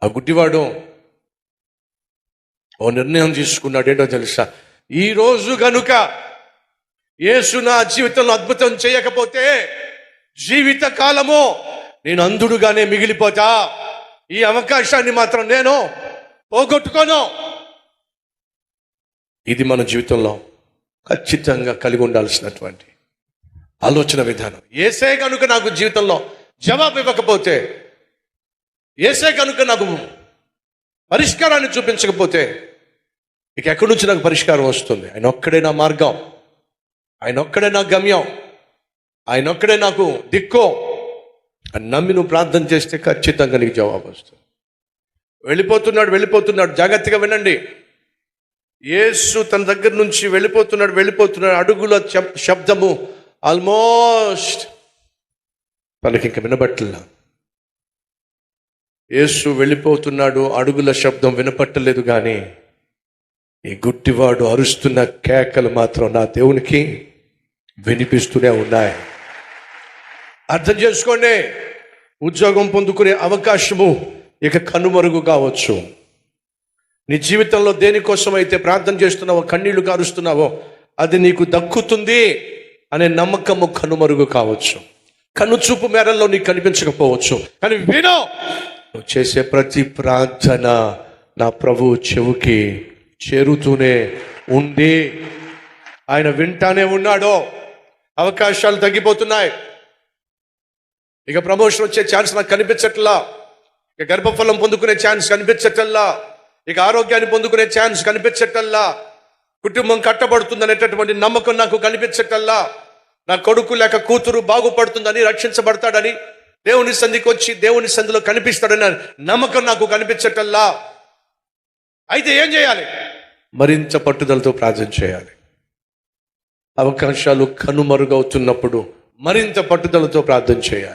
ఆ గుడ్డివాడు ఓ నిర్ణయం తీసుకున్నాడు. ఏంటో తెలుసా? ఈరోజు గనుక యేసు నా జీవితంలో అద్భుతం చేయకపోతే జీవిత కాలము నేను అంధుడుగానే మిగిలిపోతా. ఈ అవకాశాన్ని మాత్రం నేను పోగొట్టుకోను. ఇది మన జీవితంలో ఖచ్చితంగా కలిగి ఉండాల్సినటువంటి ఆలోచన విధానం. యేసే కనుక నాకు జీవితంలో జవాబు ఇవ్వకపోతే, యేసే కనుక నాకు పరిష్కారాన్ని చూపించకపోతే ఇక ఎక్కడి నుంచి నాకు పరిష్కారం వస్తుంది? ఆయన ఒక్కడే నా మార్గం, ఆయన ఒక్కడే నా గమ్యం, ఆయన ఒక్కడే నాకు దిక్కు అని నమ్మి నువ్వు ప్రార్థన చేస్తే ఖచ్చితంగా నీకు జవాబు వస్తుంది. వెళ్ళిపోతున్నాడు. జాగ్రత్తగా వినండి. యేసు తన దగ్గర నుంచి వెళ్ళిపోతున్నాడు. అడుగుల శబ్దము ఆల్మోస్ట్ తనకి ఇంక వినబట్టలేదు. యేసు వెళ్ళిపోతున్నాడు, అడుగుల శబ్దం వినపట్టలేదు. కానీ ఈ గుడ్డివాడు అరుస్తున్న కేకలు మాత్రం నా దేవునికి వినిపిస్తూనే ఉన్నాయి. అర్థం చేసుకోండి, ఉద్యోగం పొందుకునే అవకాశము ఇక కనుమరుగు కావచ్చు. నీ జీవితంలో దేనికోసం అయితే ప్రార్థన చేస్తున్నావో, కన్నీళ్లు కారుస్తున్నావో, అది నీకు దక్కుతుంది అనే నమ్మకము కనుమరుగు కావచ్చు. కనుచూపు మేరల్లో నీకు కనిపించకపోవచ్చు. కానీ వినో, నువ్వు చేసే ప్రతి ప్రార్థన నా ప్రభువు చెవుకి చేరుతూనే ఉంది. ఆయన వింటానే ఉన్నాడు. అవకాశాలు తగ్గిపోతున్నాయి. ఇక ప్రమోషన్ వచ్చే ఛాన్స్ నాకు కనిపించట్లా. ఇక గర్భఫలం పొందుకునే ఛాన్స్ కనిపించటల్లా. ఇక ఆరోగ్యాన్ని పొందుకునే ఛాన్స్ కనిపించటల్లా. కుటుంబం కట్టబడుతుందనేటటువంటి నమ్మకం నాకు కనిపించటల్లా. నా కొడుకు లేక కూతురు బాగుపడుతుందని, రక్షించబడతాడని, దేవుని సంధికి వచ్చి దేవుని సంధిలో కనిపిస్తాడని నమ్మకం నాకు కనిపించటల్లా. అయితే ఏం చేయాలి? మరింత పట్టుదలతో ప్రార్థన చేయాలి. అవకాశాలు కనుమరుగవుతున్నప్పుడు మరింత పట్టుదలతో ప్రార్థన చేయాలి.